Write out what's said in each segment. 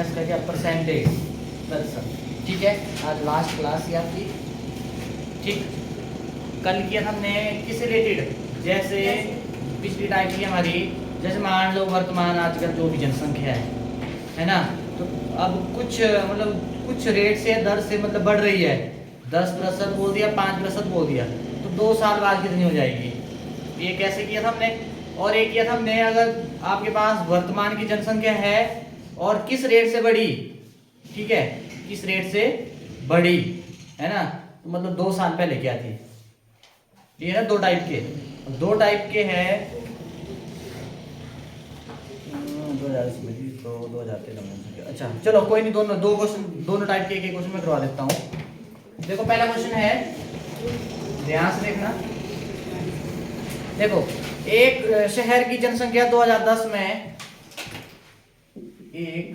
इसका क्या परसेंटेज, प्रतिशत। ठीक है, आज लास्ट क्लास है आपकी। ठीक, कल किया था हमने किस रिलेटेड, जैसे पिछली टाइप की हमारी, जैसे मान लो वर्तमान आजकल जो भी जनसंख्या है ना, तो अब कुछ मतलब कुछ रेट से दर से मतलब बढ़ रही है, 10% बोल दिया, 5% बोल दिया, तो 2 साल बाद कितनी हो जाएगी, ये कैसे किया था हमने। और एक किया था हमने, अगर आपके पास वर्तमान की जनसंख्या है और किस रेट से बढ़ी, ठीक है, किस रेट से बढ़ी, है ना, तो मतलब 2 साल पहले क्या थी। ये ना 2 टाइप के, 2 टाइप के हैं, 2020 तो 2013। अच्छा चलो कोई नहीं, दोनों 2 क्वेश्चन, दोनों टाइप के एक क्वेश्चन में करवा देता हूँ। देखो पहला क्वेश्चन है, ध्यान से देखना। देखो, एक शहर की जनसंख्या 2010 में, एक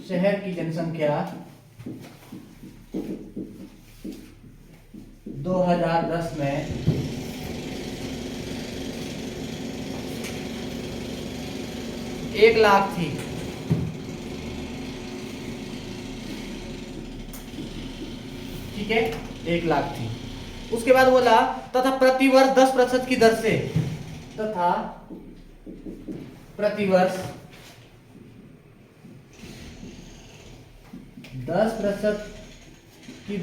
शहर की जनसंख्या 2010 में 1 लाख थी। ठीक है, 1 लाख थी। उसके बाद बोला तथा प्रतिवर्ष 10% की दर से, तथा प्रतिवर्ष 10% की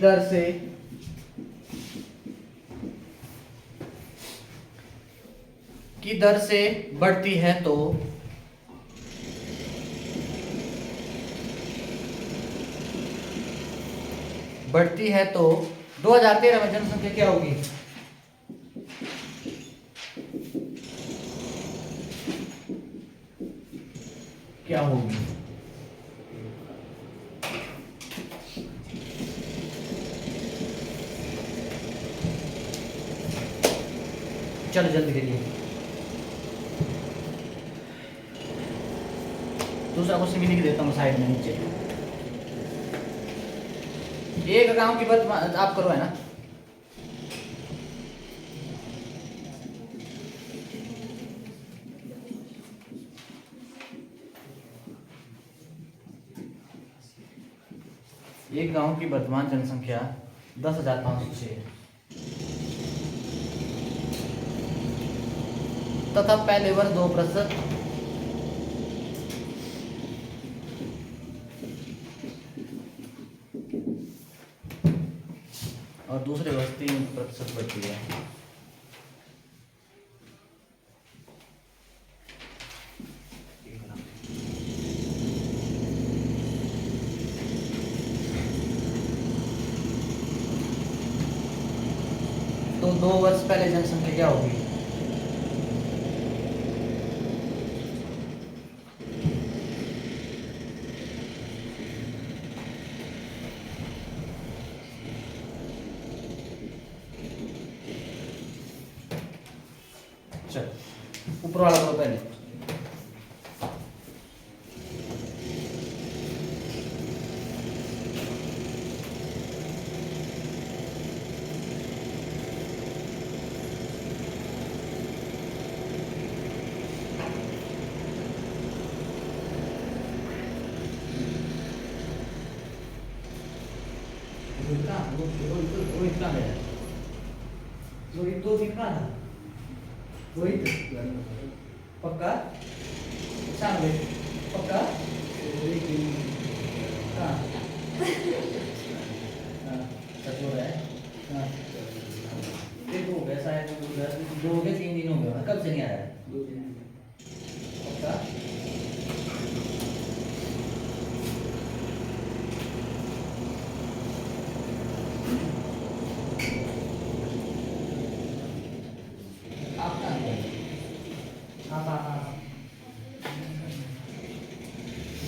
दर से बढ़ती है तो बढ़ती है तो 2013 में जनसंख्या क्या होगी, क्या होगी। चलो जल्दी करिए। दूसरा क्वेश्चन भी लिख देता हूँ साइड में नीचे। एक गांव की वर्तमान, आप करो है ना, एक गांव की वर्तमान जनसंख्या 10,506 है, तथा पहले वर्ष 2% और दूसरे वर्ष 3% बढ़ती है। तो 2 वर्ष पहले जनसंख्या क्या होगी, चल ऊपर वाला करो पहले। इतना है, रोहित तो दिखा था, रोहित पक्का सामने पक्का, हाँ सच हो रहा है, हाँ देखो वैसा है, 2 हो गए, 3 दिन हो गया, कब से नहीं आया है, पक्का।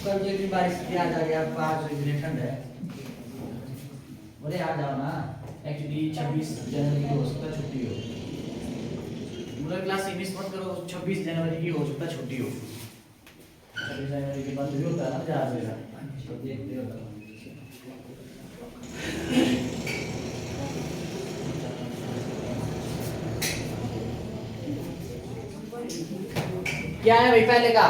कल जो इतनी बारिश आज आ गया, आपको आज इतनी ठंड है, बोले आ जाओ ना। एक्चुअली 26 जनवरी की हो सकता है छुट्टी हो, पूरा क्लास मिस मत करो, 26 जनवरी की हो सकता है छुट्टी हो, 26 जनवरी के बाद भी होता है ना, जहाँ से तो देखते हो। क्या है भाई पहले का,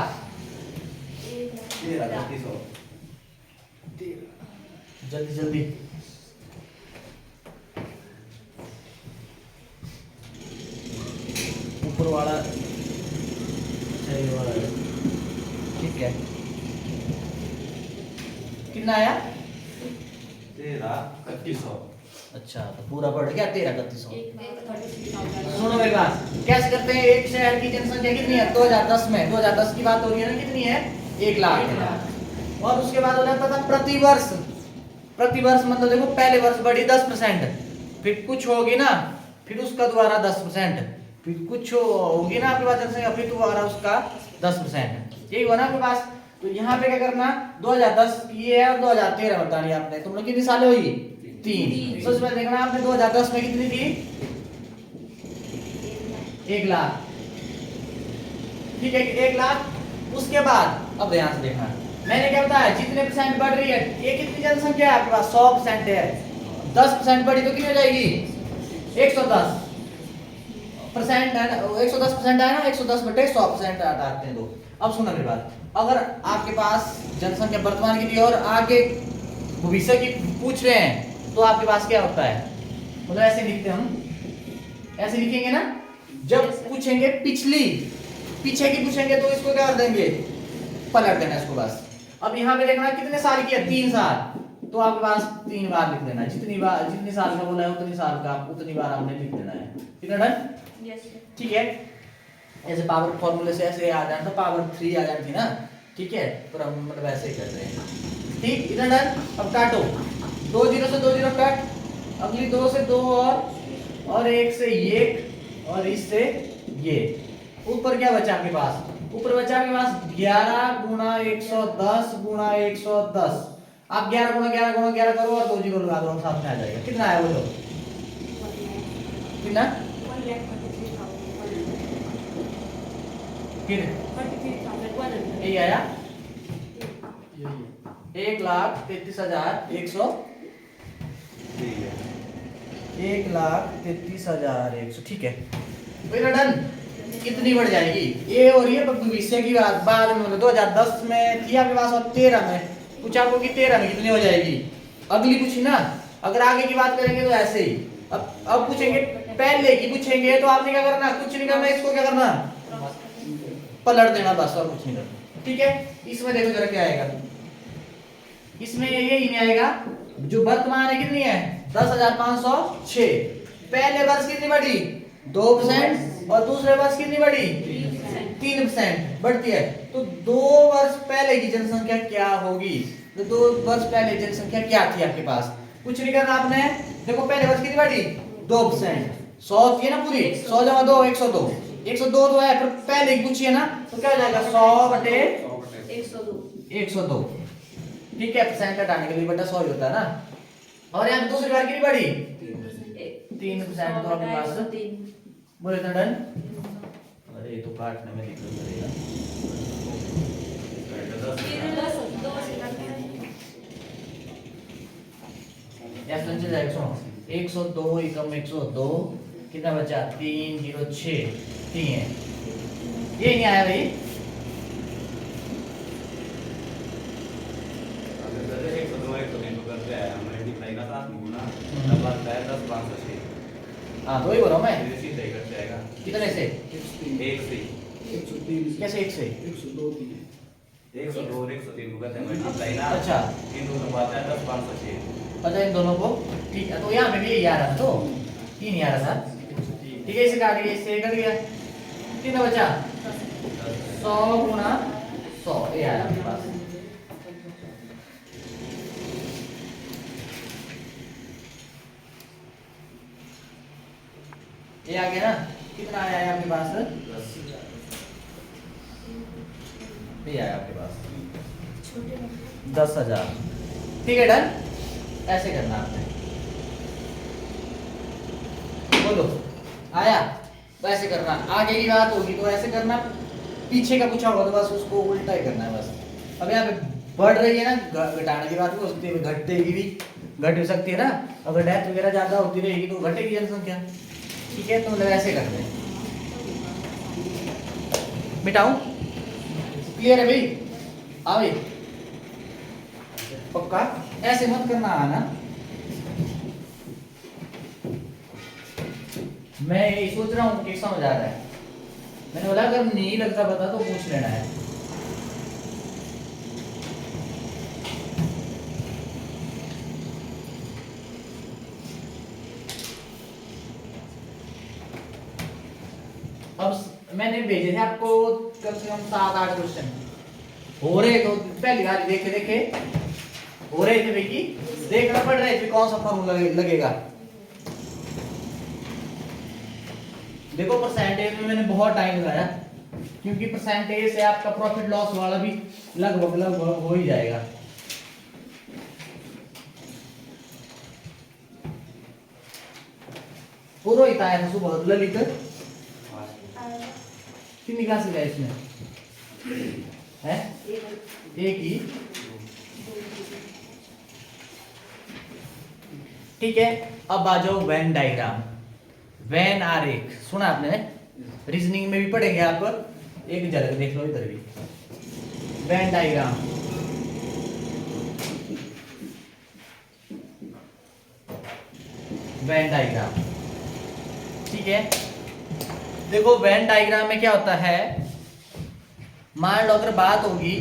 जल्दी जल्दी। ऊपर वाला चाहिए वाला है। ठीक है, कितना आया? 13,3100। अच्छा, तो पूरा बढ़ गया 13,3100। सुनो मेरी बात, कैसे करते हैं? एक शहर की जनसंख्या कितनी है 2010 में? 2010 की बात हो रही है ना, कितनी है? 1 लाख। और उसके बाद हो जाता था प्रतिवर्ष। प्रतिवर्ष मतलब देखो, पहले वर्ष बढ़ी 10%, फिर कुछ होगी ना, फिर उसका दोबारा 10%, फिर कुछ होगी ना आपके पास जनसंख्या, फिर दोबारा उसका 10%। यही हुआ ना आपके पास। तो यहाँ पे क्या करना, 2010 ये है और 2013 बतानी आपने। तुम लोग कितनी साल हुई? 3। सबसे पहले देखना आपने 2010 में कितनी थी? 1 लाख। ठीक है, 1 लाख। उसके बाद अब ध्यान से देखना, मैंने क्या बताया, जितने परसेंट बढ़ रही है, ये कितनी जनसंख्या है आपके पास? 100% है। 10% बढ़ी तो कितनी हो जाएगी? 110% है ना, 110% है ना, 110 बटे 100% हटाते हैं तो। अब सुनो मेरी बात, अगर आपके पास जनसंख्या वर्तमान की थी और आगे भविष्य की पूछ रहे हैं, तो आपके पास क्या होता है? मतलब ऐसे लिखते हम, ऐसे लिखेंगे ना। जब पूछेंगे पिछली, पीछे की पूछेंगे तो इसको क्या कर देंगे? पलट देना इसको बस। अब यहाँ पे देखना कितने साल की है? 3 साल। तो आपके पास 3 बार लिख देना है। जितनी बार, जितनी साल का बोला है उतनी साल का, उतनी बार हमने लिख देना है। कितना डन? ठीक है, ऐसे पावर फॉर्मूले से ऐसे आ जाना, तो पावर 3 आ जाती ना। ठीक है, तो हम मतलब ऐसे ही कर रहे हैं। ठीक, इतना डन। अब काटो, 2 0 से 2 0 कट, अगली 2 से 2 और 1 से 1 और इससे ये। ऊपर क्या बचा आपके पास? ऊपर बचा आपके पास 11 गुणा 110 गुणा 110। आप 11 गुणा 11 गुणा 11 करो और 2 0 लगा दो, साथ में आ जाएगा। कितना आया बोलो? कितना? फिर यही आया, 1,33,100। 1,33,100। ठीक है, डन। कितनी बढ़ जाएगी? ये हो रही है भविष्य की बात। बाद में 2010 में थी आपके पास और 13 में पूछा आपको कि 13 में कितनी हो जाएगी। अगली पूछी ना, अगर आगे की बात करेंगे तो ऐसे ही। अब पूछेंगे, पहले की पूछेंगे तो आपने क्या करना? कुछ नहीं करना, इसको क्या करना? पलट देना बस, और कुछ नहीं करना। ठीक है, इसमें देखो जरा क्या आएगा। इसमें ये ही नहीं आएगा। जो वर्तमान है कितनी है? 10,506। पहले वर्ष कितनी बढ़ी? 2%। और दूसरे वर्ष कितनी बढ़ी? 3% बढ़ती है। तो 2 वर्ष पहले की जनसंख्या क्या होगी? तो 2 वर्ष पहले जनसंख्या क्या थी आपके पास? कुछ नहीं करना आपने। देखो पहले वर्ष कितनी बढ़ी? 2%। 100 थी ना पूरी, 100 जमा 2 102। 102 तो है, पर पहले की पूछिए ना, तो क्या हो जाएगा? 100 बटे 102। ठीक है, परसेंट हटाने के लिए बटा 100 ही होता है ना। और यहाँ दूसरी बार कितनी बढ़ी? 3%। तो आपके पास बोले तो डन। अरे ये तो काटने में दिक्कत करेगा। या संचय जाएगा, सुनो 102 एकम 102 कितना बचा? 306। ठीक है, ये नहीं आया भाई। हाँ, तो ही बोल रहा हूँ मैं। कितने से? 1 से। कैसे 1 से? 102 103 को कहते हैं मल्टीप्लाई ना। अच्छा, इन दोनों को आता है 10,506। पता इन दोनों को। ठीक है, तो यहाँ पे भी यही आ रहा था, तो 3 ही आ रहा था। ठीक है, इसे काट गया, इससे कट गया, कितना बचा? 100 गुणा 100। ये आया आपके पास। ये आ गया ना। कितना आया है आपके पास? 10। ये आया आपके पास 10,000। ठीक है, डन। ऐसे करना आपने। बोलो, आया? तो ऐसे करना। आगे की बात होगी तो ऐसे करना, पीछे का पूछा होगा तो बस उसको उल्टा ही करना है बस। अब यहाँ पे बढ़ रही है ना, घटाने की बात हो सकती है, घटतेगी भी, घट भी सकती है ना। अगर डेथ वगैरह ज्यादा होती रहेगी तो घटेगी जनसंख्या। ठीक है, तो मतलब ऐसे करते हैं। मिटाऊं? क्लियर है भाई? हाँ भाई। पक्का ऐसे मत करना आना। मैं यही सोच रहा हूँ कि समझ आ रहा है। मैंने बोला अगर नहीं लगता पता तो पूछ लेना है। अब मैंने भेजे थे आपको कम से कम 7-8 क्वेश्चन हो रहे तो पहली बार देखे देखे हो रहे थे बेकी, देखना पड़ रहा है कि कौन सा फॉर्मूला लगेगा। देखो परसेंटेज में मैंने बहुत टाइम लगाया क्योंकि परसेंटेज से आपका प्रॉफिट लॉस वाला भी लगभग हो ही जाएगा। पुरोहित आया था सुबह, ललित कितनी क्लासेस है इसमें है? एक ही। ठीक है, अब आ जाओ वेन डायग्राम। वेन आरेख सुना आपने, रीजनिंग में भी पढ़ेंगे आप, एक झलक देख लो इधर भी। Venn diagram, Venn diagram. ठीक है, देखो वेन डायग्राम में क्या होता है, मान लो अगर बात होगी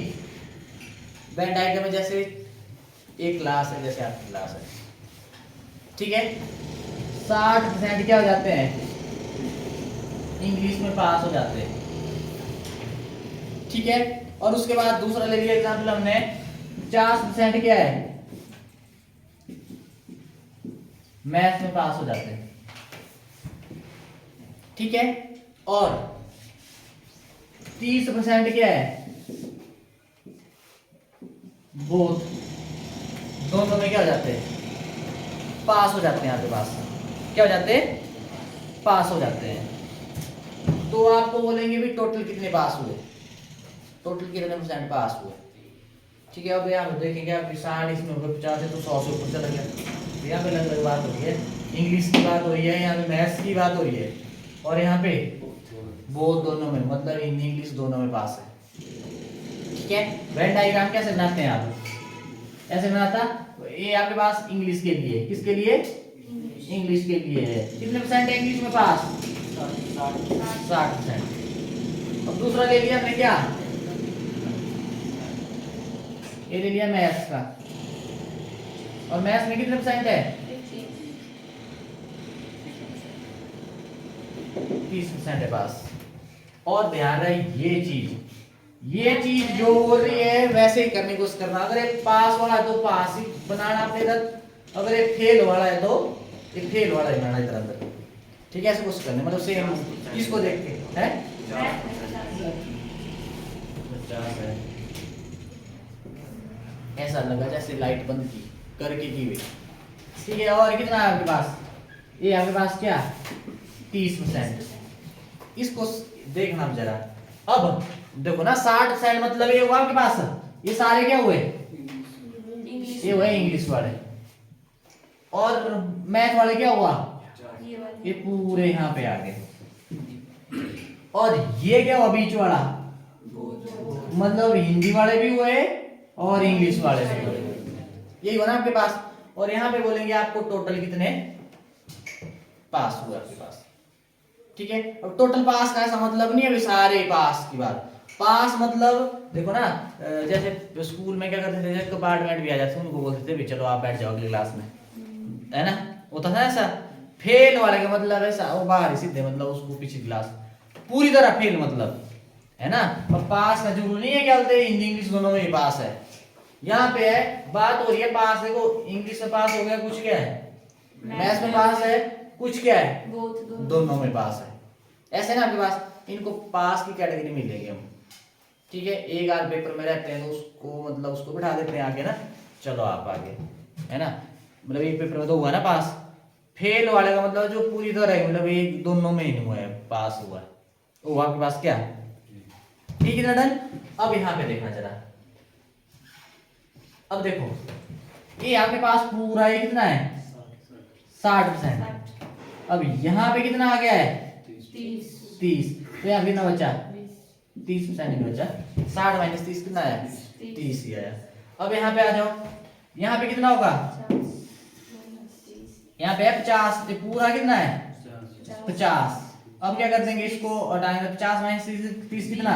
वेन डायग्राम में, जैसे एक क्लास है, जैसे आपकी क्लास है, ठीक है, 60% क्या हो जाते हैं, इंग्लिश में पास हो जाते हैं। ठीक है, और उसके बाद दूसरा ले लिया एग्जाम्पल हमने, 50% क्या है, मैथ में पास हो जाते हैं। ठीक है, और 30% क्या है, बोथ, दोनों में क्या हो जाते हैं, पास हो जाते हैं। आपके पास क्या हो जाते हैं, पास हो जाते हैं। तो आपको बोलेंगे भी टोटल कितने पास हुए, टोटल कितने परसेंट पास हुए। ठीक है, अब यहाँ देखेंगे आप 60 इसमें होगा, 50 है तो 100 से ऊपर चला गया। यहाँ पे लगभग बात हो रही है, इंग्लिश की बात हो रही है, यहाँ पे मैथ्स की बात हो रही है, और यहाँ पे वो दोनों में, मतलब हिंदी इंग्लिश दोनों में पास है। ठीक है, वेन डायग्राम कैसे बनाते हैं आप, ऐसे बनाता, ये आपके पास इंग्लिश के लिए, किसके लिए, इंग्लिश के लिए है, कितने परसेंट है इंग्लिश में पास, 60%। अब दूसरा ले लिया हमने क्या, ये ले लिया मैथ्स का, और मैथ्स में कितने परसेंट है, 30% है पास। और ध्यान रहे ये चीज जो हो रही है वैसे ही करने की कोशिश करना। अगर एक पास वाला है तो पास ही बनाना अपने इधर, अगर एक फेल वाला है तो एक फेल वाला ही बनाना इधर अंदर। ठीक है, ऐसे कोशिश करने, मतलब सेम इसको देख के है 50 है, ऐसा लगा जैसे लाइट बंद की करके की हुई। ठीक है, और कितना है आपके पास, ये आपके पास क्या 30%। इसको देखना जरा, अब देखो ना 60% मतलब ये हुआ आपके पास, ये सारे क्या हुए, ये हुए इंग्लिश वाले, और मैथ वाले क्या हुआ, ये पूरे यहाँ पे आ गए, और ये क्या हुआ बीच वाला, मतलब हिंदी वाले भी हुए और इंग्लिश वाले भी हुए, यही हुआ ना आपके पास। और यहाँ पे बोलेंगे आपको टोटल कितने पास हुए आपके पास। ठीक है, अब टोटल पास का ऐसा मतलब नहीं है सारे पास की बात, पास मतलब देखो ना, जैसे स्कूल में क्या करते थे, जैसे कंपार्टमेंट भी आ जाते थे, उनको बोलते थे भी चलो आप बैठ जाओ अगली क्लास में, है ना, होता था ऐसा। फेल वाले का मतलब ऐसा, वो बाहर ही सीधे, मतलब उसको पिछली क्लास पूरी तरह फेल मतलब, है ना। अब पास का जरूरी नहीं है क्या बोलते हिंदी इंग्लिश दोनों में ही पास है, यहाँ पे है बात हो रही है पास, देखो इंग्लिश में पास हो गया, कुछ क्या है मैथ्स में पास है, कुछ क्या है दोनों में पास है, ऐसे ना आपके पास इनको पास की कैटेगरी मिलेगी हम। ठीक है, एक आध पेपर में रहते हैं तो उसको मतलब उसको बिठा देते हैं आगे ना, चलो आप आगे, है ना, मतलब एक पेपर में तो हुआ ना पास। फेल वाले का मतलब जो पूरी तरह है, मतलब एक दोनों में ही हुआ है, पास हुआ है, वो आपके पास क्या, ठीक है ना, डन। अब यहाँ पे देखना जरा, अब देखो ये आपके पास पूरा ये कितना है 60%, अब यहाँ पे कितना आ गया है 30, तो यहाँ कितना बचा 30% ही बचा, 60 - 30 कितना है 30 ही आया। अब यहाँ पे आ जाओ, यहाँ पे कितना होगा, यहाँ पे 50, ये पूरा कितना है 50। अब क्या कर देंगे इसको हटाएंगे, 50 माइनस 30 कितना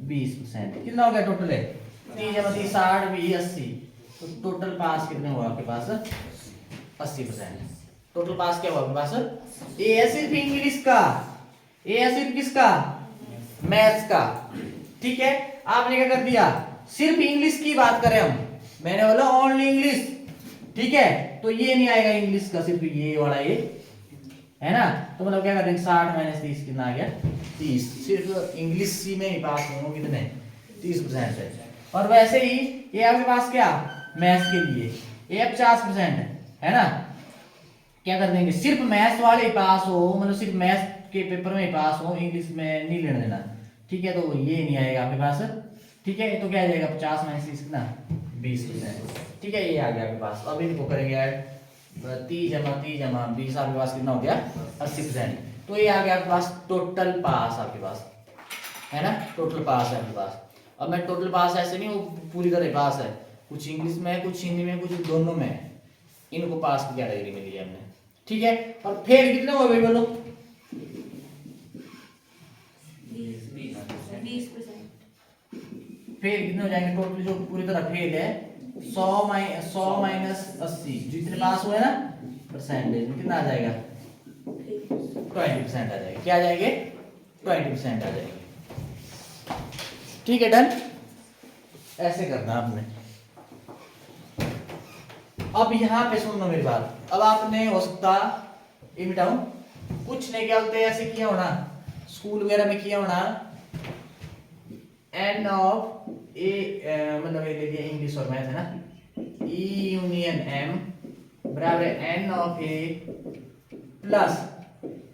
20%। कितना हो गया टोटल है 30 जमा 30 60 20 80। तो टोटल पास कितने हुआ आपके पास 80%। टोटल पास क्या हुआ आपके पास, ये है सिर्फ इंग्लिश का, ये है सिर्फ किसका मैथ्स का। ठीक है, आपने क्या कर दिया, सिर्फ इंग्लिश की बात करें हम, मैंने बोला ओनली इंग्लिश। ठीक है, तो ये नहीं आएगा इंग्लिश का, सिर्फ ये वाला ये है ना। तो मतलब क्या कर देंगे 60 माइनस 30 कितना आ गया 30। सिर्फ इंग्लिश सी में ही पास होंगे कितने 30% है। और वैसे ही ये आपके पास क्या मैथ्स के लिए ये 50% है ना। क्या कर देंगे, सिर्फ मैथ्स वाले ही पास हो, मतलब सिर्फ मैथ्स के पेपर में ही पास हो, इंग्लिश में नहीं लेने देना। ठीक है, तो ये नहीं आएगा आपके पास। ठीक है, तो क्या आ जाएगा 50 माइनस 30 कितना 20%। ठीक है, ये आ गया आपके पास। अब इनको करेंगे ऐड, 30 जमा 20 आपके पास कितना हो गया 80%। तो ये आ गया आपके पास टोटल पास आपके पास है ना, टोटल पास है आपके पास। अब मैं टोटल पास ऐसे नहीं, वो पूरी तरह पास है, कुछ इंग्लिश में है, कुछ हिंदी में, कुछ दोनों में है। इनको पास की कैटेगरी में लिया हमने। ठीक है, और फेल कितने हुए भाई बोलो 20%। फेल कितने हो जाएंगे टोटल, जो पूरी तरह फेल है 100 माइनस 80, जितने पास हुए ना परसेंटेज में कितना आ जाएगा 20% आ जाएगा। क्या आ जाएंगे 20% आ जाएंगे। ठीक है, डन। ऐसे करना आपने। अब यहाँ पे सुनना मेरी बात, अब आपने हो सकता ये मिटाऊं, कुछ नहीं, क्या बोलते हैं ऐसे किया होना, स्कूल वगैरह में किया होना, एन ऑफ ए, मतलब ये ले लिया इंग्लिश और मैथ है ना, ई यूनियन एम बराबर N of A plus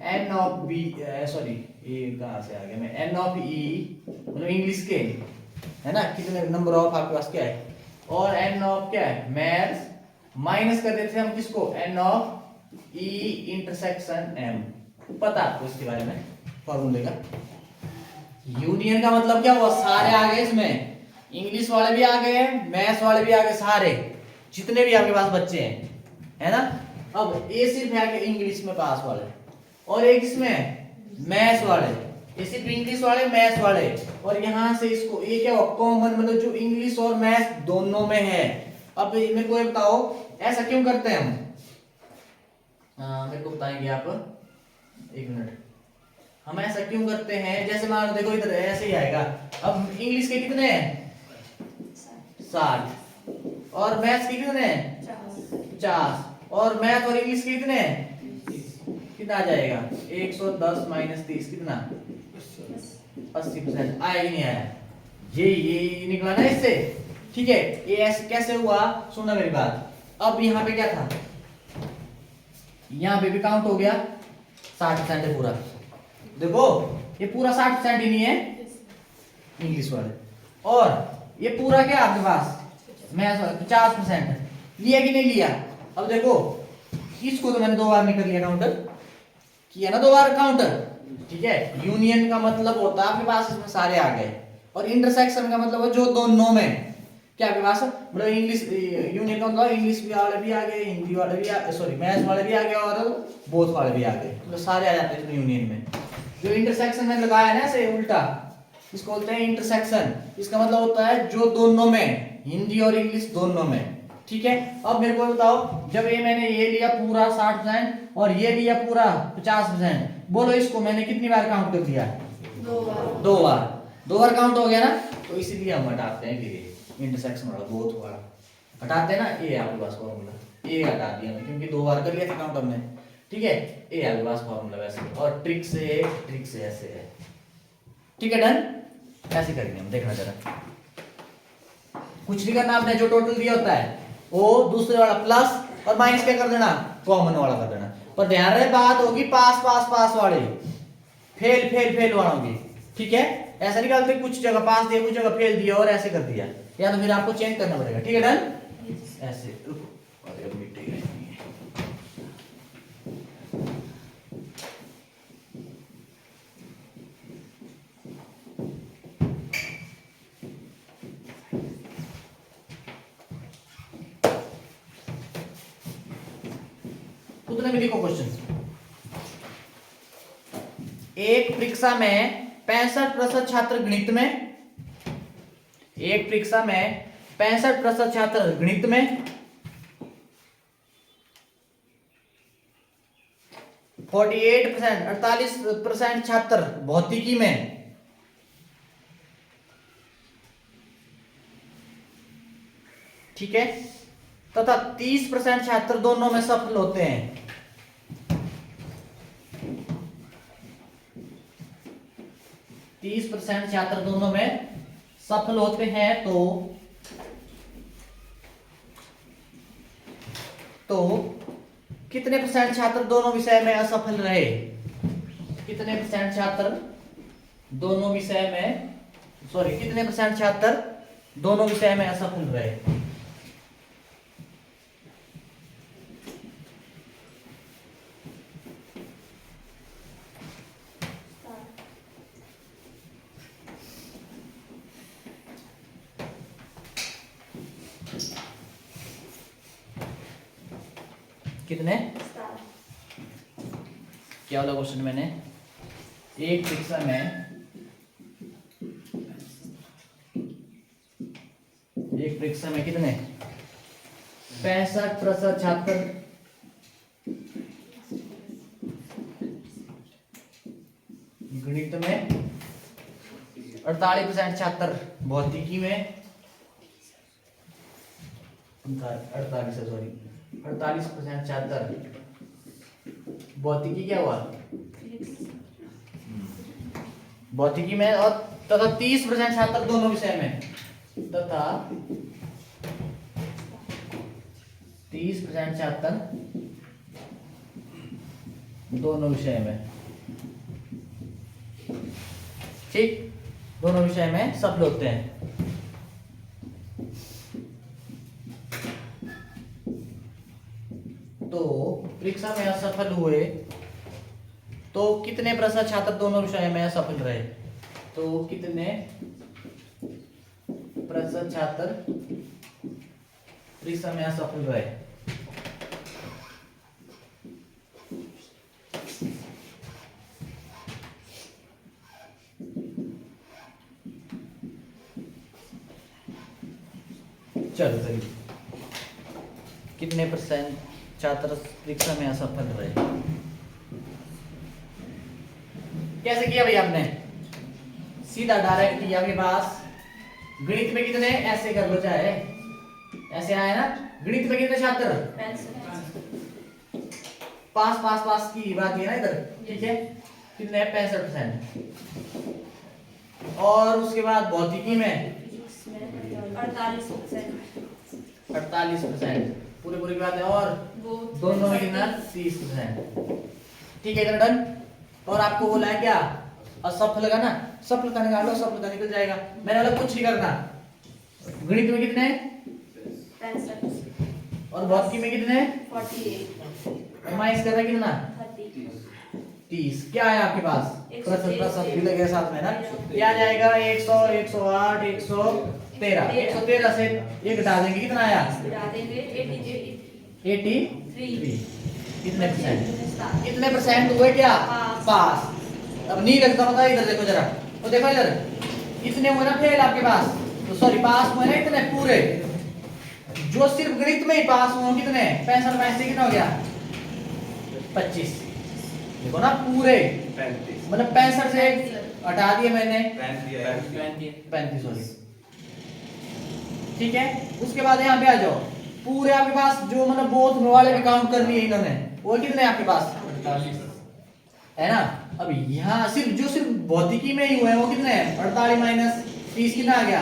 N of B, sorry ये कहाँ से आ गया मैं, एन ऑफ ई मतलब इंग्लिश के है ना, कितने नंबर ऑफ आपके पास क्या है, और एन ऑफ क्या है मैथ्स, माइनस कर देते हैं हम किसको, N of E intersection M. पता आपको इसके बारे में फॉर्मूले का। यूनियन का मतलब क्या हुआ, सारे आ गए इसमें, इंग्लिश वाले भी आ गए, मैथ्स वाले भी आ गए, सारे जितने भी आपके पास बच्चे हैं है ना। अब ये सिर्फ है कि इंग्लिश में पास वाले, और एक इसमें मैथ्स वाले, ये सिर्फ इंग्लिश वाले मैथ्स वाले, और यहाँ से इसको ये क्या हुआ कॉमन, मतलब जो इंग्लिश और मैथ्स दोनों में है। अब मेरे को ये बताओ ऐसा क्यों करते हैं हम, मेरे को बताएंगे आप, एक मिनट। हम ऐसा क्यों करते हैं, जैसे मान लो देखो इधर ऐसे ही आएगा। अब इंग्लिश के कितने हैं 60, और मैथ्स के कितने हैं 50, और मैथ और इंग्लिश के कितने हैं, कितना आ जाएगा 110 माइनस 30 कितना 80%। आया ही नहीं आया, ये निकला ना इससे। ठीक है, ये ऐसे कैसे हुआ, सुनना मेरी बात। अब यहाँ पे क्या था, यहाँ पे भी काउंट हो गया 60% है पूरा, देखो ये पूरा 60% ही नहीं है इंग्लिश वाले, और ये पूरा क्या आपके पास मैथ्स वाले 50% लिया कि नहीं लिया। अब देखो इसको तो मैंने 2 बार नहीं कर लिया, काउंटर किया ना 2 बार काउंटर। ठीक है, यूनियन का मतलब होता है आपके पास इसमें सारे आ गए, और इंटरसेक्शन का मतलब है जो दोनों में क्या आपके पास, मतलब इंग्लिश यूनियन का मतलब इंग्लिश वाले भी आ गए, हिंदी वाले भी आ, सॉरी मैथ्स वाले भी आ गए, और बोथ वाले भी आ गए, तो सारे आ जाते हैं इसमें यूनियन में। जो इंटरसेक्शन में लगाया है ना ऐसे उल्टा, इसको बोलते हैं इंटरसेक्शन। इसका मतलब होता है जो दोनों में, हिंदी और इंग्लिश दोनों में। ठीक है, अब मेरे को बताओ, जब ये मैंने ये लिया पूरा 60% और ये लिया पूरा 50%, बोलो इसको मैंने कितनी बार काउंट कर दिया 2 बार काउंट हो गया ना। तो इसीलिए हम हटाते हैं फिर इंटरसेक्शन वाला बोथ वाला हटाते हैं ना, ये आपके पास फॉर्मूला, ये हटा दिया मैं क्योंकि 2 बार कर लिया था काउंट हमने। ठीक है, ये आपके पास फॉर्मूला वैसे, और ट्रिक से ऐसे है। ठीक है, डन। ऐसे करेंगे हम, देखना जरा, कुछ नहीं करना आपने, जो टोटल दिया होता है वो दूसरे वाला प्लस और माइनस क्या कर देना, कॉमन वाला कर देना। पर ध्यान रहे बात होगी पास पास पास वाले, फेल फेल फेल वाला होगी। ठीक है, ऐसा नहीं करते कुछ जगह पास दिया कुछ जगह फेल दिया और ऐसे कर दिया, या तो फिर आपको चेंज करना पड़ेगा। ठीक है, डन। ऐसे रुको, अरे अब मिटेगा नहीं। उतने में लिखो क्वेश्चन। एक परीक्षा में 65% छात्र गणित में, एक परीक्षा में 65% छात्र गणित में, 48% छात्र भौतिकी में, ठीक है, तथा 30% छात्र दोनों में सफल होते हैं। 30% छात्र दोनों में सफल होते हैं तो कितने परसेंट छात्र दोनों विषय में असफल रहे? कितने परसेंट छात्र दोनों विषय में, सॉरी, कितने परसेंट छात्र दोनों विषय में असफल रहे? कितने? क्या वाला क्वेश्चन मैंने? एक परीक्षा में कितने? 65% छात्र गणित में, 48% छात्र भौतिकी में, 48% छात्र भौतिकी, क्या हुआ, भौतिकी में, और तथा 30% छात्र दोनों विषय में, तथा 30% छात्र दोनों विषय में, ठीक, दोनों विषय में सफल होते हैं। तो परीक्षा में असफल हुए तो कितने प्रतिशत छात्र दोनों विषय में असफल रहे? तो कितने प्रतिशत छात्र परीक्षा में असफल रहे? चलो चलिए, कितने परसेंट छात्र परीक्षा में असफल रहे? कैसे किया भाई आपने? सीधा डायरेक्ट किया आपके पास। गणित में कितने, ऐसे कर लो, चाहे ऐसे आए ना। गणित में कितने छात्र? 5 की बात है ना इधर, ठीक है। कितने? 65%। और उसके बाद भौतिकी में 48%, पूरी पूरी बात है। और दोनों में कितना? 30%, ठीक है, इधर डन। और आपको बोला है क्या, असफल का ना, सफल का निकालो, सफल का निकल जाएगा। मैंने बोला कुछ नहीं करना। गणित में कितने? 65। और भौतिकी में कितने? 48। माइनस करना कितना? 30। क्या है आपके पास? 113 भी लगे साथ में ना, क्या आ जाएगा? 100, 108, 113। 113 से ये घटा देंगे, कितना आया? 83। कितने परसेंट? कितने परसेंट हुए क्या? पास। अब नहीं लगता, पता है, इधर देखो जरा, तो देखो इधर, कितने हुए ना फेल आपके पास, तो सॉरी पास हुए ना इतने पूरे। जो सिर्फ गणित में ही पास हुए कितने? 65 में से कितना हो गया? 25। देखो ना पूरे, 35, मतलब 65 से हटा दिए मैंने 35, सॉरी, ठीक है। उसके बाद यहाँ पे आ जाओ, पूरे आपके पास जो मतलब बोथ वाले भी काउंट कर लिए इन्होंने, वो कितने आपके पास? 48 है ना। अब यहाँ सिर्फ भौतिकी में ही हुए हैं, वो कितने हैं? 48 माइनस 30 कितना आ गया?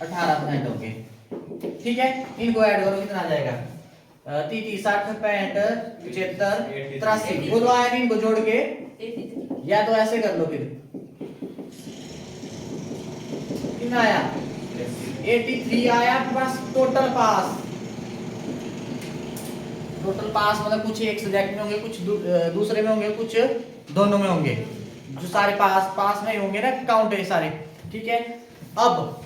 18% हो गए, ठीक है। इनको ऐड करो, कितना आ जाएगा? 30, 60, 65, 75, 83। बोलो आया इनको जोड़ के, या तो ऐसे कर लो फिर, कितना आया? 83 आया आपके पास टोटल पास। टोटल पास मतलब कुछ एक सब्जेक्ट में होंगे, कुछ दूसरे में होंगे, कुछ दोनों में होंगे। जो सारे पास में ही होंगे ना, काउंट है सारे, ठीक है। अब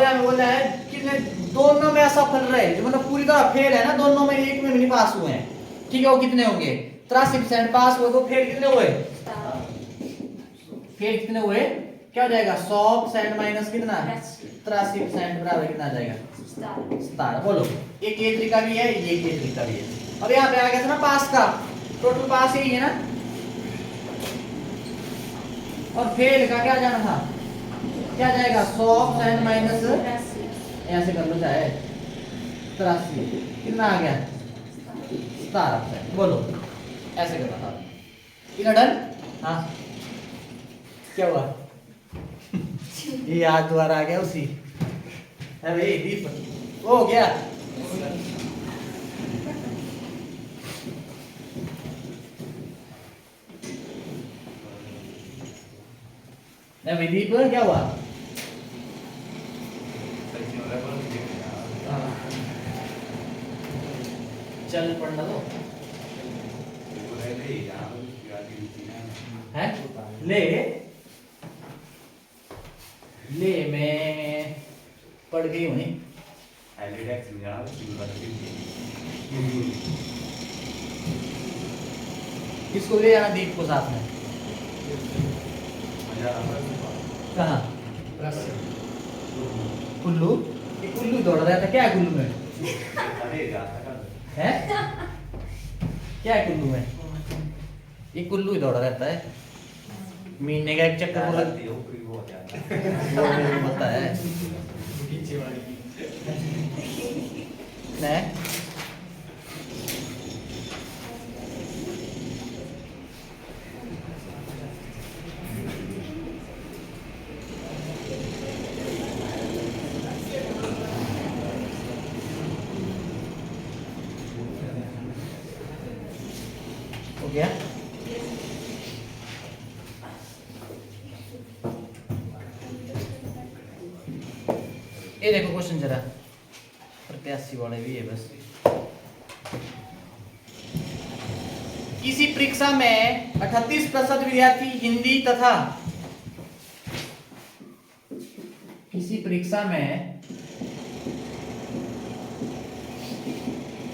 यहाँ बोला है कितने दोनों में असफल रहे, जो मतलब पूरी तरह फेल है ना, दोनों में एक में भी नहीं पास हुए हैं, ठीक है, वो कितने होंगे? 83% पास हुए, तो फेल कितने हुए? Star. फेल कितने हुए? क्या हो जाएगा? 100% माइनस कितना? 83. 83% बराबर कितना आ जाएगा? Star. 17। बोलो, एक ये तरीका भी है, ये तरीका भी है। अब यहाँ पे आ गया था ना पास का, टोटल पास यही है ना, और फेल का क्या जाना था? क्या जाएगा? 100% माइनस, 83. ऐसे कर लो चाहे 83, कितना आ गया? 17%। बोलो, ऐसे करना था। इधर डन? हाँ, क्या हुआ? ये याद दोबारा आ गया उसी। है भाई दीप, वो हो गया। है भाई दीप, क्या हुआ? चल पढ़ना दो है। ले मैं पढ़ गई हूँ नहीं। किसको ले जाना दीप को साथ में? कहाँ? कुल्लू? ये कुल्लू दौड़ रहा था, क्या है कुल्लू में? है क्या है कुल्लू में? ये कुल्लू ही दौड़ा रहता है, महीने का एक चक्कर वो लगती है, वो मेरे को पता है। नहीं? हो गया? ये देखो क्वेश्चन जरा, प्रत्याशी वाले भी है बस। किसी परीक्षा में 38% विद्यार्थी हिंदी तथा किसी परीक्षा में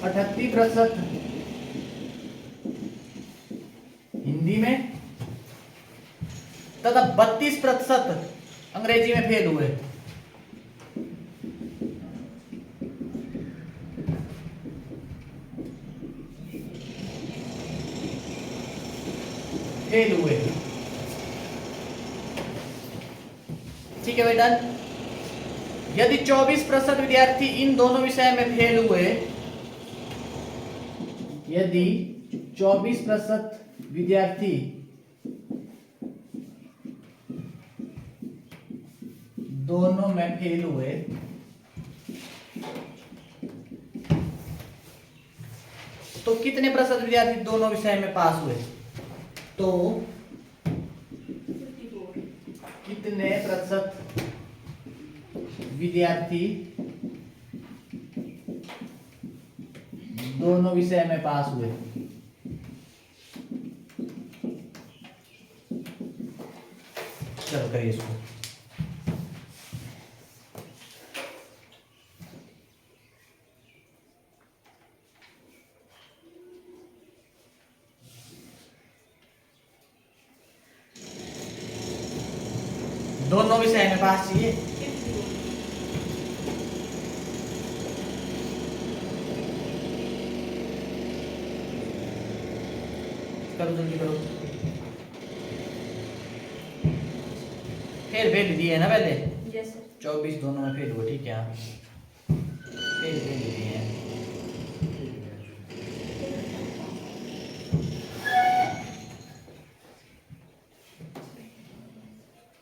38% हिंदी में तथा 32% अंग्रेजी में फेल हुए। फेल हुए, ठीक है भाई डन। यदि 24% विद्यार्थी इन दोनों विषय में फेल हुए, यदि 24% विद्यार्थी दोनों में फेल हुए तो कितने प्रतिशत विद्यार्थी दोनों विषय में पास हुए? तो 54. कितने प्रतिशत विद्यार्थी दोनों विषय में पास हुए? चलो करिए इसको। दोनों विषय में पास चाहिए। 54. करो जल्दी करो। फेल दिए है ना पहले? Yes sir. 24 दोनों में फेल हुआ, ठीक है। फेल दिए हैं।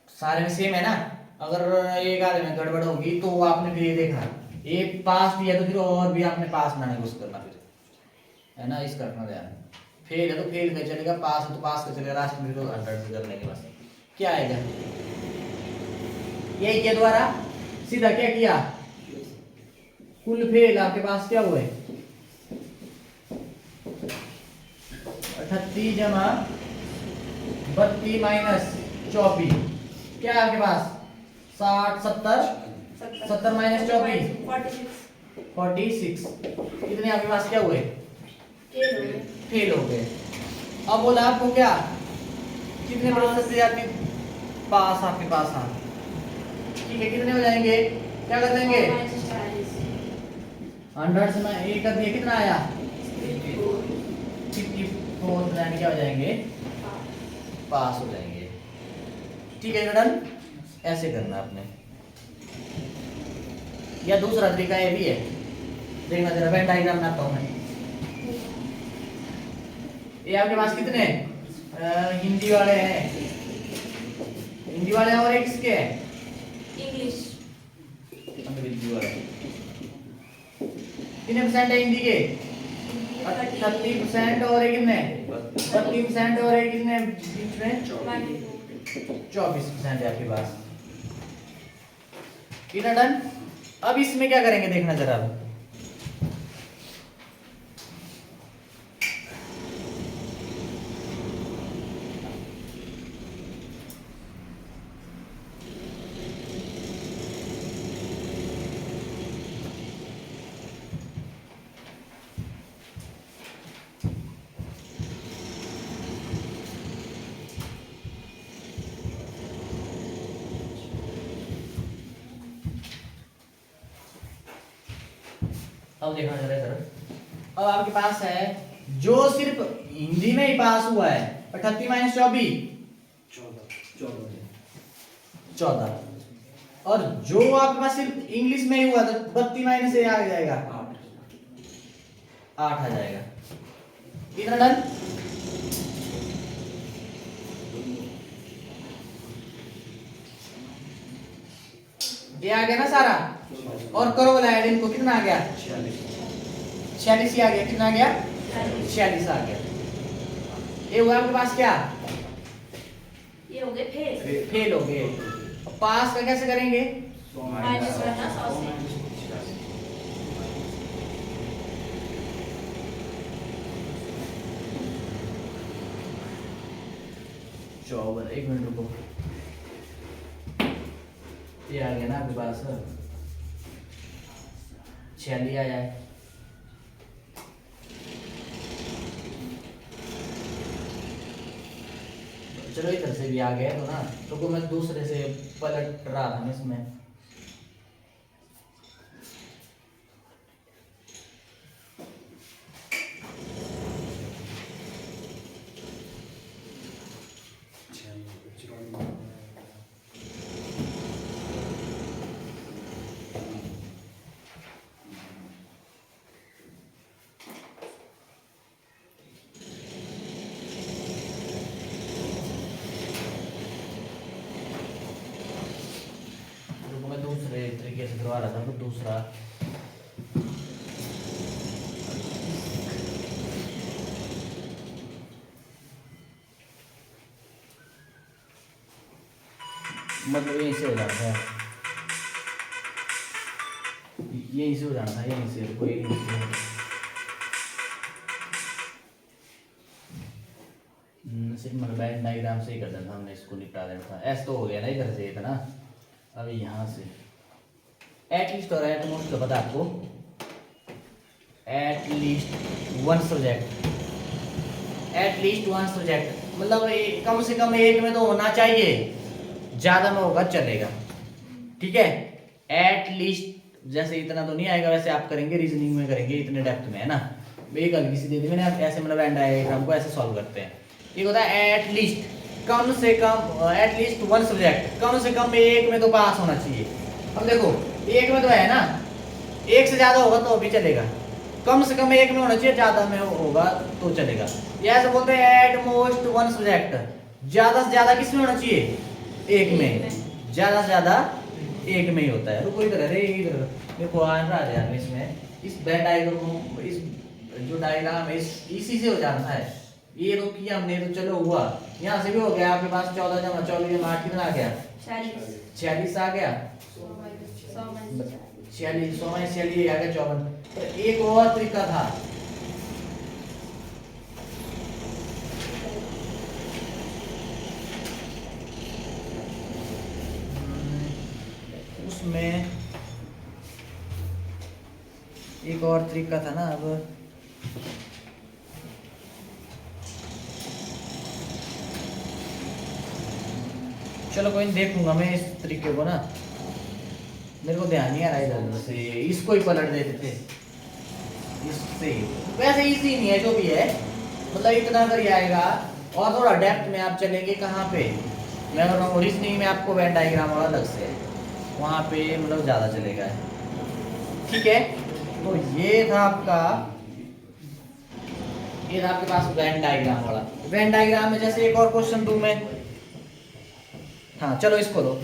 सारे में सेम है ना। अगर एक आधे में गड़बड़ होगी तो आपने फिर ये देखना, ये पास दिया तो फिर और भी आपने पास बनाने की कोशिश करना, फिर है ना, इसका रखना ध्यान। फेल है तो फेल का चलेगा, पास है तो पास का चलेगा, लास्ट में तो 100 से करने के बाद क्या आएगा? यही के द्वारा सीधा क्या किया? कुल फेल आपके पास क्या हुए? 38 जमा 32 माइनस 24, क्या है आपके पास? 60 70 माइनस 24 46. 46। कितने आपके पास क्या हुए? फेल हो गए। फेल हो गए। अब बोला आपको क्या, कितने प्रतिशत से जाती पास आपके पास? हाँ ठीक है, कितने हो जाएंगे, क्या कर देंगे? 100 से मैं एक कर दिया, कितना आया? 54% क्या हो जाएंगे? पास हो जाएंगे। ठीक है डन, ऐसे करना आपने। या दूसरा तरीका ये भी है, देखना जरा, वेन डायग्राम बनाता हूं मैं। ये आपके पास कितने हिंदी वाले हैं? हिंदी वाले और एक किसके हैं? इंग्लिश अंग्रेजी वाले। कितने परसेंट है हिंदी के? 30% और एक कितने? 32% और एक कितने बीच में? 24% है आपके पास। कितना डन? अब इसमें क्या करेंगे देखना जरा। अब देखना जरा इधर। अब आपके पास है जो सिर्फ हिंदी में ही पास हुआ है 38 माइनस 14, और जो आपके पास सिर्फ इंग्लिश में ही हुआ तो 32 माइनस से आ जाएगा 8 आ जाएगा। कितना डन? ये आ गया ना सारा, और करो वाला ऐड इनको, कितना आ गया? 46 ही आ गया। कितना आ गया? 46 आ गया। ये हुआ आपके पास क्या? ये हो गए फेल। फेल हो गए। पास का कैसे करेंगे? माइनस करना 100 से। चौवन, एक मिनट रुको। ये आ गया ना आपके पास 46 आ जाए। चलो इधर से भी आ गया तो ना, तो मैं दूसरे से पलट रहा था इसमें। दूसरे तरीके से करवा रहा था तो दूसरा मतलब यहीं से हो जाना है, यहीं से हो जाना था, यहीं से कोई सिर्फ मतलब डायग्राम से ही कर देना था हमने, इसको निपटा देना था। ऐसा तो हो गया ना इधर से इतना। अभी यहाँ से एटलीस्ट और एटमोस्ट तो पता आपको, at least one subject, at least one subject मतलब कम से कम एक में तो होना चाहिए, ज्यादा में होगा चलेगा। ठीक है, एटलीस्ट जैसे इतना तो नहीं आएगा, वैसे आप करेंगे रीजनिंग में करेंगे इतने डेप्थ में, है ना। एक हल्की सी दे दी मैंने, आप ऐसे मतलब एंड डायग्राम को ऐसे सॉल्व करते हैं। एक होता है एटलीस्ट, कम से कम एटलीस्ट वन सब्जेक्ट, कम से कम एक में तो पास होना चाहिए। अब देखो एक में तो है ना, एक से ज्यादा होगा तो भी चलेगा, कम से कम एक में होना चाहिए, ज्यादा में होगा तो चलेगा। ये ऐसे बोलते हैं एट मोस्ट वन सब्जेक्ट, ज्यादा से ज्यादा किस में होना चाहिए? एक में, ज्यादा से ज्यादा एक में ही होता है। रुको इधर, अरे इधर देखो आ रहा है इसमें, इस वेन डायग्राम को, इस जो डायग्राम है इसी से हो जाता है। ये तो किया हमने तो चलो हुआ, यहाँ से भी हो गया आपके पास 14 जमा 14 जमा 8 कितना आ गया? 46 आ गया। 46 100 में 46 आ गया 54। तो एक और तरीका था, उसमें एक और तरीका था ना। अब चलो कोई नहीं, देखूंगा मैं इस तरीके को ना, मेरे को ध्यान नहीं आ रहा इधर से, इसको ही पलट देते थे इससे। वैसे इजी नहीं है जो भी है, मतलब इतना अगर ये आएगा। और थोड़ा डेप्थ में आप चलेंगे कहाँ पे, मैं बोल रहा हूँ रीजनिंग में आपको वेन डायग्राम वाला अलग से वहाँ पे मतलब ज़्यादा चलेगा। ठीक है, तो ये था आपका, ये था आपके पास वेन डायग्राम वाला। वेन डायग्राम में जैसे एक और क्वेश्चन दूं मैं, हाँ चलो इसको लो।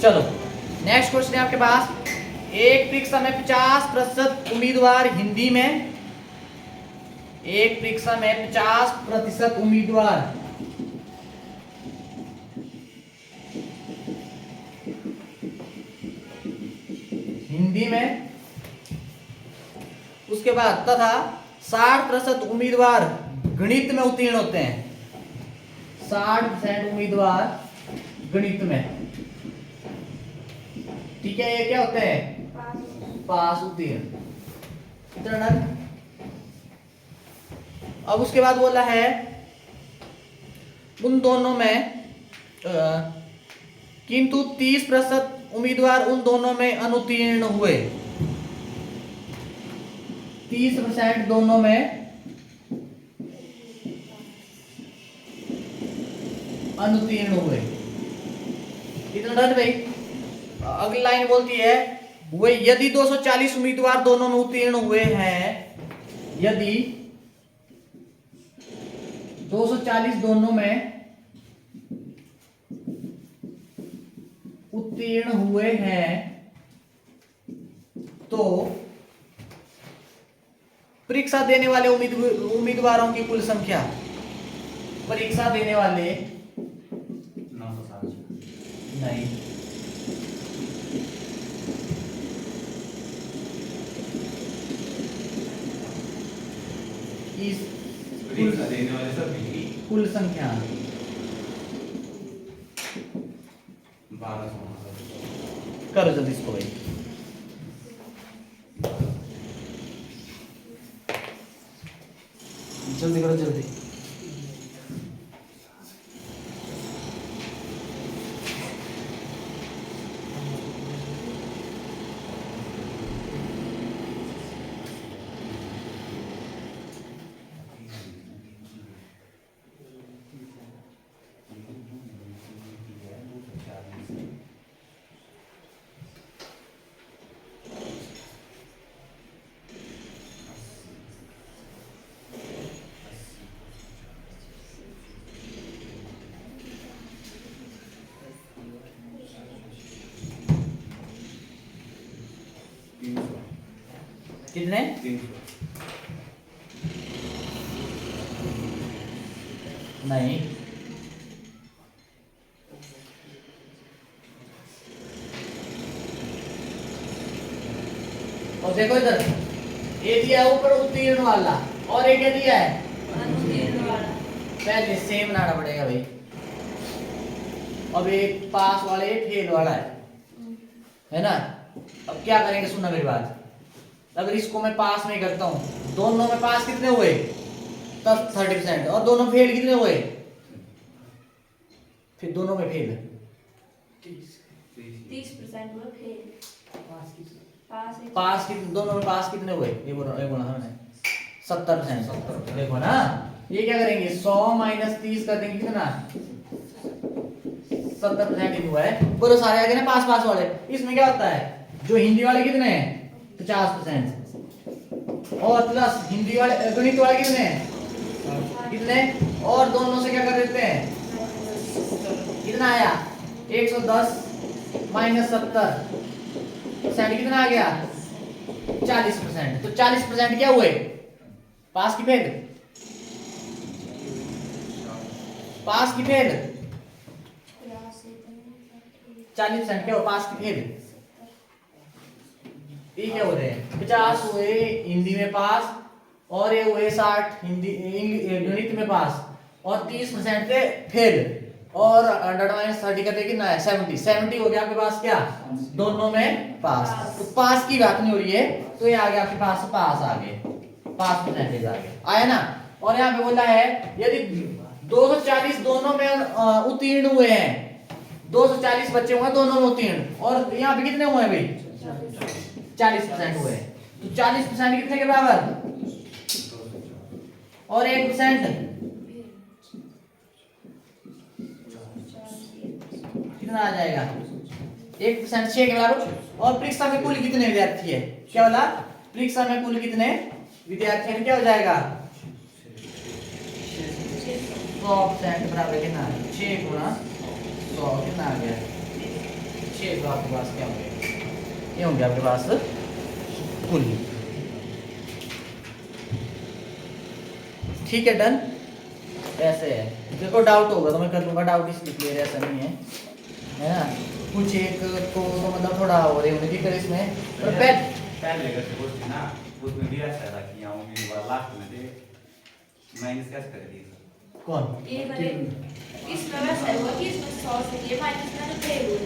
चलो नेक्स्ट क्वेश्चन है आपके पास, एक परीक्षा में 50% उम्मीदवार हिंदी में, एक परीक्षा में 50% उम्मीदवार हिंदी में, उसके बाद तथा 60% उम्मीदवार गणित में उत्तीर्ण होते हैं, 60% उम्मीदवार गणित में। ठीक है, ये क्या होते हैं, पास उत्तीर्ण। इतना डन। अब उसके बाद बोला है उन दोनों में किंतु 30% उम्मीदवार उन दोनों में अनुत्तीर्ण हुए, 30% दोनों में अनुत्तीर्ण हुए। इतना डन भाई। अगली लाइन बोलती है वे यदि 240 उम्मीदवार दोनों में उत्तीर्ण हुए हैं, यदि 240 दोनों में उत्तीर्ण हुए हैं तो परीक्षा देने वाले उम्मीदवारों की कुल संख्या, परीक्षा देने वाले 960 नहीं, इस परीक्षा देने वाले सब की कुल संख्या 1200 करो जल्दी इसको भाई। जल्दी करो जल्दी। कितने? 300 नहीं, और देखो इधर ये दिया है ऊपर उत्तीर्ण वाला, और ये क्या दिया है, अनुत्तीर्ण वाला। पहले सेम लाना पड़ेगा भाई। अब एक पास वाला ये फेल वाला है ना। अब क्या करेंगे, सुनना मेरी बात। अगर इसको मैं पास में करता हूँ, दोनों में पास कितने हुए, तब 30%, और दोनों फेल कितने हुए, फिर दोनों में फेल 30% हुए फेल। पास कितने, दोनों में पास कितने हुए, ये बोला हमने 70%। देखो ना, ये क्या करेंगे, 100 - 30 कर देंगे, कितना 70% ही हुआ है। बोलो सारे आ गए ना पास पास वाले। इसमें क्या होता है, जो हिंदी वाले कितने हैं 50%, और प्लस हिंदी वाले गणित वाले कितने हैं, कितने, और दोनों से क्या कर देते हैं, कितना आया 110 -70% कितना आ गया 40%। तो 40% क्या हुए पास की फेल, पास की फेल 40% क्या हो पास की फेल। ये क्या हो रहे हैं 50 हुए हिंदी में पास और ये हुए 60 हिंदी गणित में पास और 30% थे फेल और 100 - 30 कितना है 70 हो गया आपके पास क्या दोनों में पास। तो पास की बात नहीं हो रही है तो ये आ गया आपके पास पास आ गए, पास परसेंटेज आ गया आया ना। और यहाँ पे बोला है यदि 240 दोनों में उत्तीर्ण हुए हैं, 240 बच्चे हुए दोनों में उत्तीर्ण और यहाँ पे कितने हुए हैं भाई 40% हुए। तो 40% कितने के बराबर और 1% कितना आ जाएगा 1% 6 के बराबर। और परीक्षा में कुल कितने विद्यार्थी है क्या बोला परीक्षा में कुल कितने विद्यार्थी है क्या हो जाएगा 100% बराबर कितना 6 गुणा 100 कितना आ गया 6। तो आपके पास क्या हो गया ये होंगे आपके पास कुल। ठीक है डन। ऐसे है देखो डाउट होगा तो मैं कर लूंगा डाउट इसलिए क्लियर ऐसा नहीं है ना। कुछ एक को तो मतलब थोड़ा हो रही होगी दिक्कत इसमें पर पहले अगर सपोज थी ना उसमें भी ऐसा था कि यहाँ उम्मीदवार लास्ट में थे माइनस कैसे कर दी कौन ये वाले इसमें वैसा हुआ कि इसमें 100 से ये माइनस में तो फेल हुए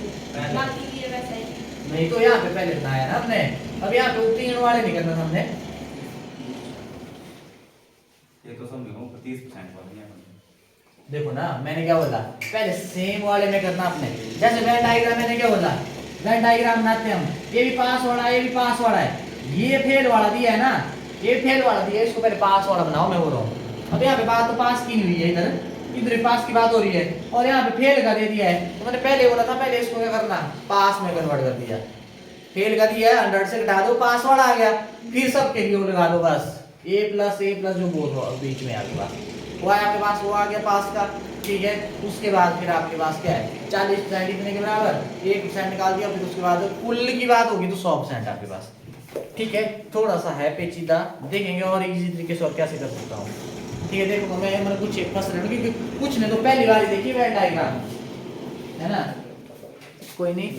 बाकी ये वैसा ही नहीं तो यहाँ पे पहले बनाया ना हमने अब यहाँ पे उत्तीर्ण वाले नहीं करना हमने। ये तो समझो 30% वाला है। देखो ना मैंने क्या बोला पहले सेम वाले में करना आपने। जैसे वेन डायग्राम मैंने क्या बोला वेन डायग्राम बनाते हम ये भी पास वाला है ये भी पास वाला है ये फेल वाला दिया है ना ये फेल वाला दिया है इसको पहले पास वाला बनाओ मैं बोल रहा हूँ। अब यहाँ पे बात तो पास की नहीं हुई है इधर पास की बात हो रही है और यहाँ पे फेल का दे दिया है तो मैंने पहले बोला था पहले इसको क्या करना पास में कन्वर्ट कर दिया। फेल का दिया है 100 से घटा दो पास वाला आ गया फिर सबके लिए लगा दो बस a प्लस जो बोल बीच में आपके पास वो है आपके पास वो आ गया पास का। ठीक है उसके बाद फिर आपके पास क्या है 40% इतने के बराबर 1% निकाल दिया फिर उसके बाद कुल की बात होगी तो 100% आपके पास। ठीक है थोड़ा सा है पेचीदा देखेंगे और इजी तरीके से और कैसे कर सकता हूँ। ठीक है देखो मैं मतलब कुछ एक फंस रहा हूँ क्योंकि कुछ नहीं तो पहली बार देखिए वेन डायग्राम है ना कोई नहीं